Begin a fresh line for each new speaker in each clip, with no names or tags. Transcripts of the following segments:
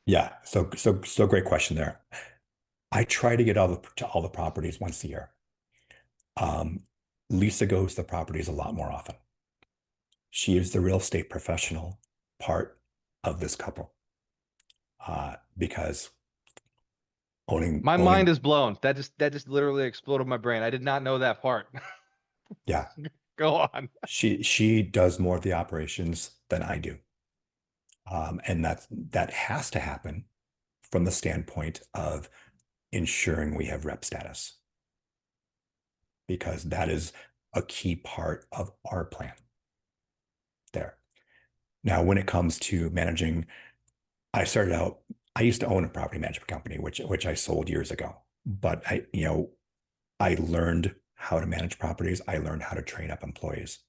Yeah. So great question there. I try to get to all the properties once a year. Um, Lisa goes to the properties a lot more often. She is the real estate professional part of this couple, because
My mind
owning,
is blown. That just literally exploded my brain. I did not know that part.
yeah,
Go on.
she does more of the operations than I do. And that has to happen from the standpoint of ensuring we have rep status, because that is a key part of our plan there. Now, when it comes to managing, I started out, I used to own a property management company, which I sold years ago. But I learned how to manage properties. I learned how to train up employees.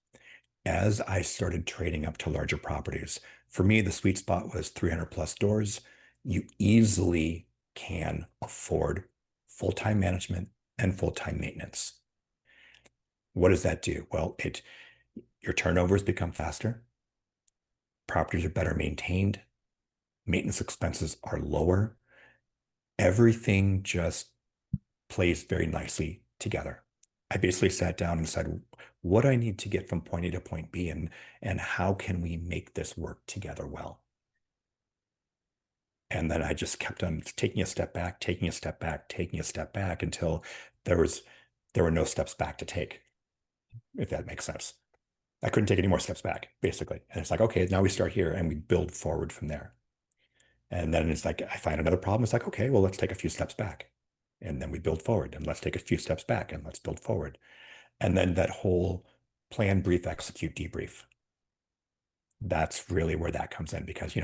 As I started trading up to larger properties, for me, the sweet spot was 300 plus doors. You easily can afford full-time management and full-time maintenance. What does that do? Well, your turnovers become faster, properties are better maintained, maintenance expenses are lower. Everything just plays very nicely together. I basically sat down and said, what do I need to get from point A to point B, and how can we make this work together well? And then I just kept on taking a step back, taking a step back, taking a step back until there was there were no steps back to take, if that makes sense. I couldn't take any more steps back, basically. And it's like, okay, now we start here and we build forward from there. And then it's like, I find another problem. It's like, okay, well, let's take a few steps back. And then we build forward, and let's take a few steps back and let's build forward. And then that whole plan, brief, execute, debrief. That's really where that comes in, because,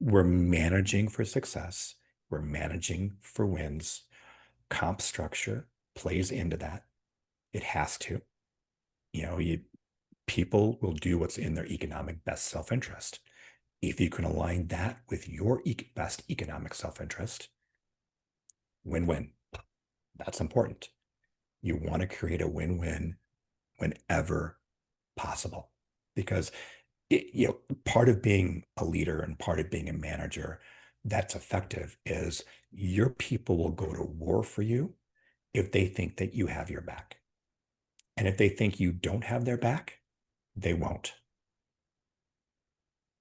we're managing for success. We're managing for wins. Comp structure plays into that. It has to. People will do what's in their economic best self-interest. If you can align that with your best economic self-interest, win-win. That's important. You want to create a win-win whenever possible, because part of being a leader and part of being a manager that's effective is your people will go to war for you if they think that you have your back. And if they think you don't have their back, they won't.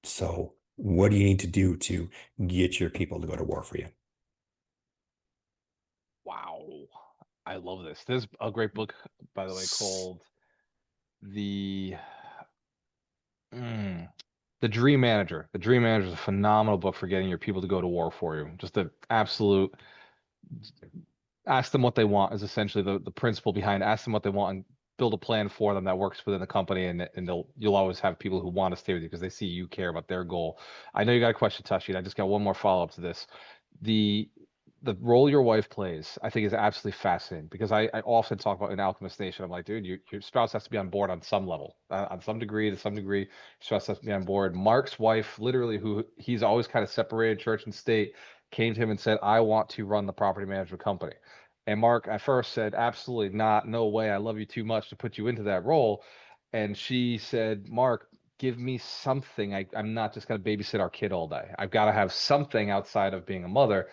So what do you need to do to get your people to go to war for you?
Wow. I love this. There's a great book, by the way, called The mm, The Dream Manager. The Dream Manager is a phenomenal book for getting your people to go to war for you. Just the absolute ask them what they want is essentially the principle behind ask them what they want and build a plan for them that works within the company, and you'll always have people who want to stay with you because they see you care about their goal. I know you got a question, Tashi, and I just got one more follow-up to this. The the role your wife plays, I think, is absolutely fascinating because I often talk about in Alchemist Nation. I'm like, dude, your spouse has to be on board on some level, on some degree, to some degree. Your spouse has to be on board. Mark's wife, literally, who he's always kind of separated church and state, came to him and said, I want to run the property management company. And Mark at first said, absolutely not, no way. I love you too much to put you into that role. And she said, Mark, give me something. I'm not just going to babysit our kid all day. I've got to have something outside of being a mother.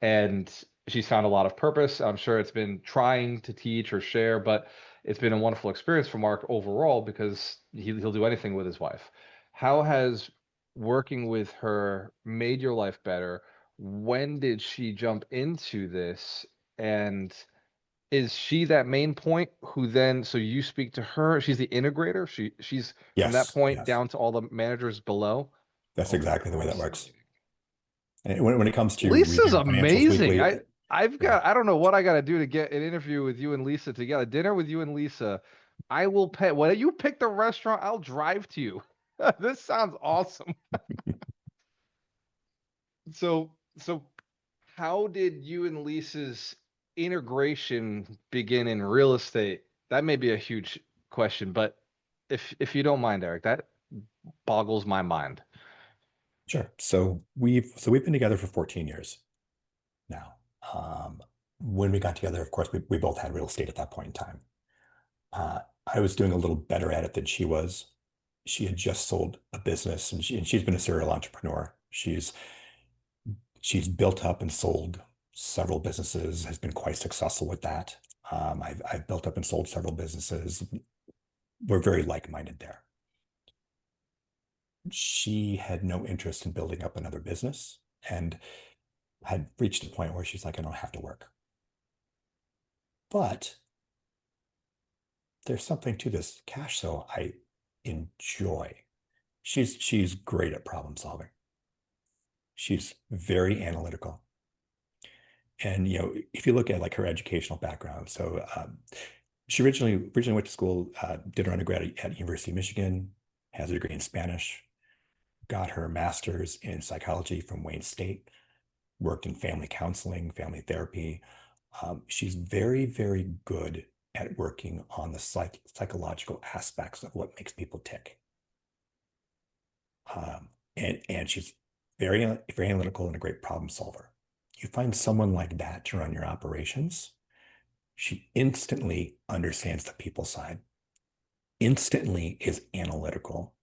And she's found a lot of purpose. I'm sure it's been trying to teach or share, but it's been a wonderful experience for Mark overall because he'll do anything with his wife. How has working with her made your life better? When did she jump into this? And is she that main point who then, so you speak to her, she's the integrator? She's from that
Yes,
point
yes.
down to all the managers below?
That's
Oh,
exactly the way that works.
fascinating.
And when it comes to
Lisa's
reviewing financials
amazing.
weekly,
I've
yeah,
got I don't know what I got to do to get an interview with you and Lisa together. Dinner with you and Lisa. I will pay. When you pick the restaurant, I'll drive to you. This sounds awesome. So how did you and Lisa's integration begin in real estate? That may be a huge question, but if you don't mind, Eric, that boggles my mind.
sure. So we've been together for 14 years now. Um, when we got together, of course, we both had real estate at that point in time. I was doing a little better at it than she was. She had just sold a business, and she's been a serial entrepreneur. She's She's built up and sold several businesses, has been quite successful with that. I've built up and sold several businesses. We're very like-minded there. She had no interest in building up another business and had reached a point where she's like, I don't have to work. But there's something to this cash, so I enjoy. She's great at problem solving. She's very analytical. And if you look at like her educational background, so she originally went to school, did her undergrad at University of Michigan, has a degree in Spanish, got her master's in psychology from Wayne State, worked in family counseling, family therapy. She's very, very good at working on the psychological aspects of what makes people tick. And she's very analytical and a great problem solver. You find someone like that to run your operations, she instantly understands the people side, instantly is analytical.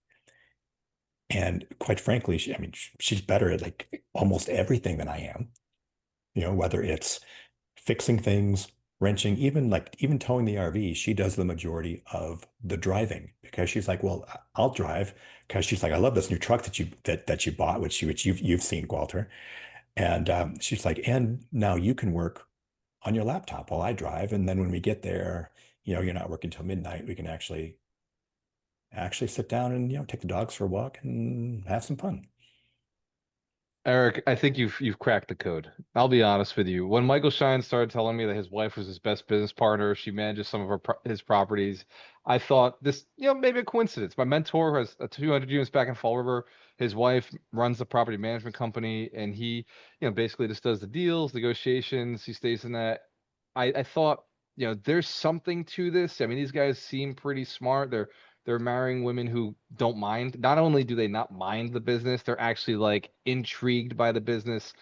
And quite frankly, I mean, she's better at like almost everything than I am, whether it's fixing things, wrenching, even towing the RV, she does the majority of the driving because she's like, well, I'll drive because she's like, I love this new truck that you bought, which you've seen, Walter. And she's like, and now you can work on your laptop while I drive. And then when we get there, you're not working till midnight. We can actually sit down and, take the dogs for a walk and have some fun.
Eric, I think you've cracked the code. I'll be honest with you. When Michael Shine started telling me that his wife was his best business partner, she manages some of his properties. I thought this, maybe a coincidence. My mentor has a 200 units back in Fall River. His wife runs the property management company, and he, basically just does the deals, negotiations. He stays in that. I thought, there's something to this. I mean, these guys seem pretty smart. They're marrying women who don't mind. Not only do they not mind the business, they're actually like intrigued by the business.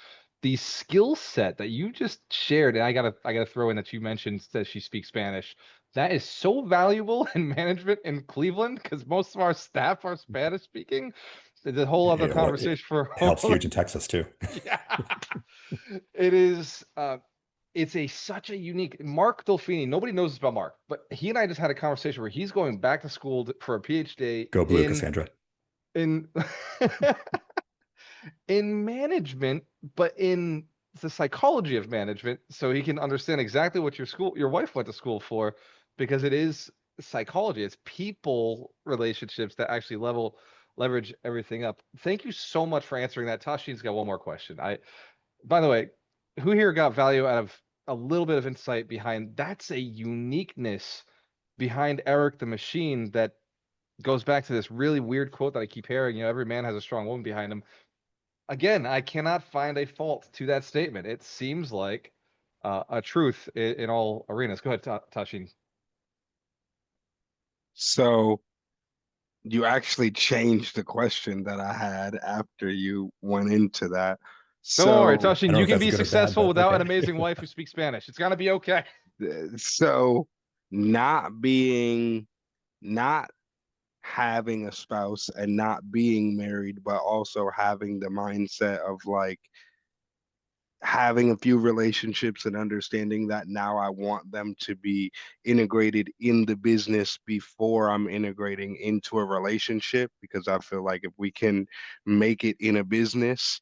The skill set that you just shared, and I gotta throw in that you mentioned that she speaks Spanish. That is so valuable in management in Cleveland because most of our staff are Spanish speaking. It's a whole other
Well,
conversation for a
it helps
whole.
huge in Texas too.
Yeah. It is. It's such a unique Mark Dolfini. Nobody knows this about Mark, but he and I just had a conversation where he's going back to school for a PhD
Go blue, Cassandra.
in in management, but in the psychology of management, so he can understand exactly what your wife went to school for, because it is psychology. It's people relationships that actually leverage everything up. Thank you so much for answering that. Tashin's got one more question. By the way, who here got value out of a little bit of insight behind that's a uniqueness behind Eric the Machine that goes back to this really weird quote that I keep hearing, every man has a strong woman behind him. Again, I cannot find a fault to that statement. It seems like a truth in all arenas. Go ahead, Tashin.
So you actually changed the question that I had after you went into that.
Don't worry,
So,
I
Tashin.
don't know
You
if
can
that's
be
good or bad,
successful
but
without an
okay.
amazing wife who speaks Spanish. It's gonna be okay.
so not being, not having a spouse and not being married, but also having the mindset of like having a few relationships and understanding that now I want them to be integrated in the business before I'm integrating into a relationship, because I feel like if we can make it in a business,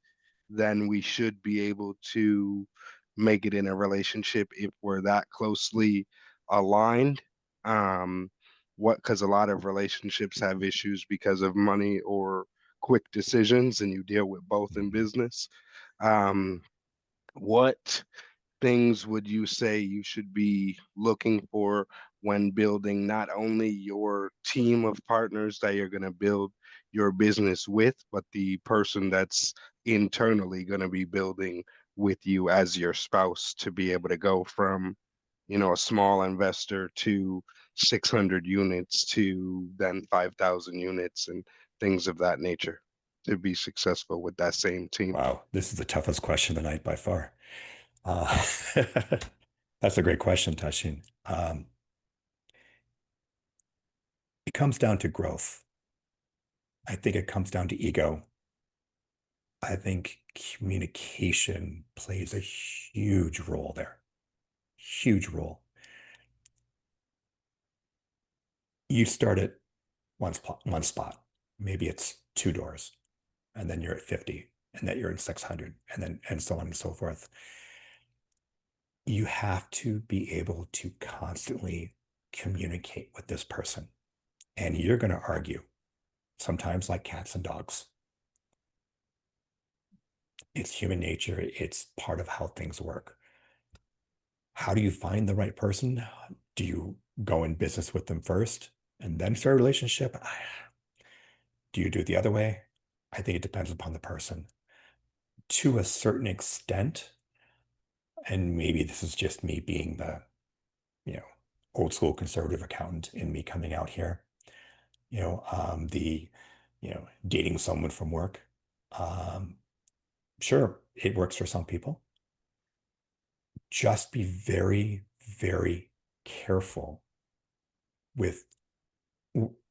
then we should be able to make it in a relationship if we're that closely aligned. Um, because a lot of relationships have issues because of money or quick decisions, and you deal with both in business. Um, what things would you say you should be looking for when building not only your team of partners that you're going to build your business with, but the person that's internally going to be building with you as your spouse to be able to go from, a small investor to 600 units to then 5,000 units and things of that nature to be successful with that same team?
Wow, this is the toughest question of the night by far. Uh, that's a great question, Tashin. It comes down to growth. I think it comes down to ego. I think communication plays a huge role there. Huge role. You start at one spot. Maybe it's 2 doors, and then you're at 50, and then you're in 600, and so on and so forth. You have to be able to constantly communicate with this person, and you're going to argue, sometimes like cats and dogs. It's human nature. It's part of how things work. How do you find the right person? Do you go in business with them first and then start a relationship? Do you do it the other way? I think it depends upon the person. To a certain extent, and maybe this is just me being the, old school conservative accountant in me coming out here, the, dating someone from work. Sure, it works for some people. Just be very, very careful with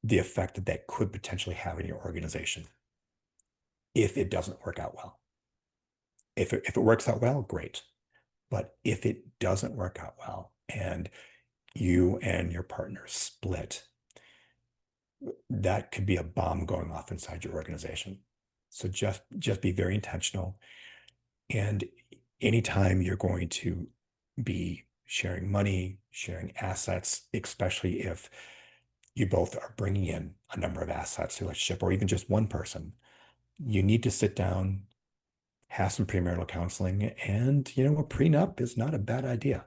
the effect that that could potentially have in your organization if it doesn't work out well. If it works out well, great. But if it doesn't work out well and you and your partner split, that could be a bomb going off inside your organization. So just be very intentional. And anytime you're going to be sharing money, sharing assets, especially if you both are bringing in a number of assets to a relationship, or even just one person, you need to sit down, have some premarital counseling, and a prenup is not a bad idea.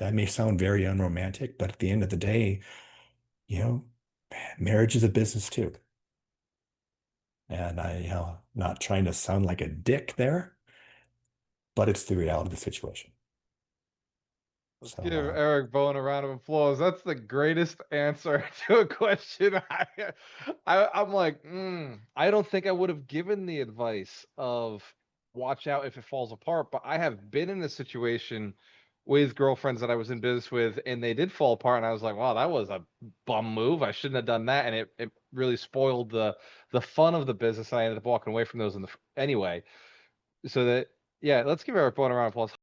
That may sound very unromantic, but at the end of the day, marriage is a business too. And I, not trying to sound like a dick there, but it's the reality of the situation.
Let's
So,
give Eric Bowen a round of applause. That's the greatest answer to a question. I'm like, I don't think I would have given the advice of watch out if it falls apart, but I have been in a situation with girlfriends that I was in business with, and they did fall apart, and I was like, wow, that was a bum move. I shouldn't have done that, and it really spoiled the fun of the business. And I ended up walking away from those anyway. So that, yeah, let's give Eric Bowen a round of applause.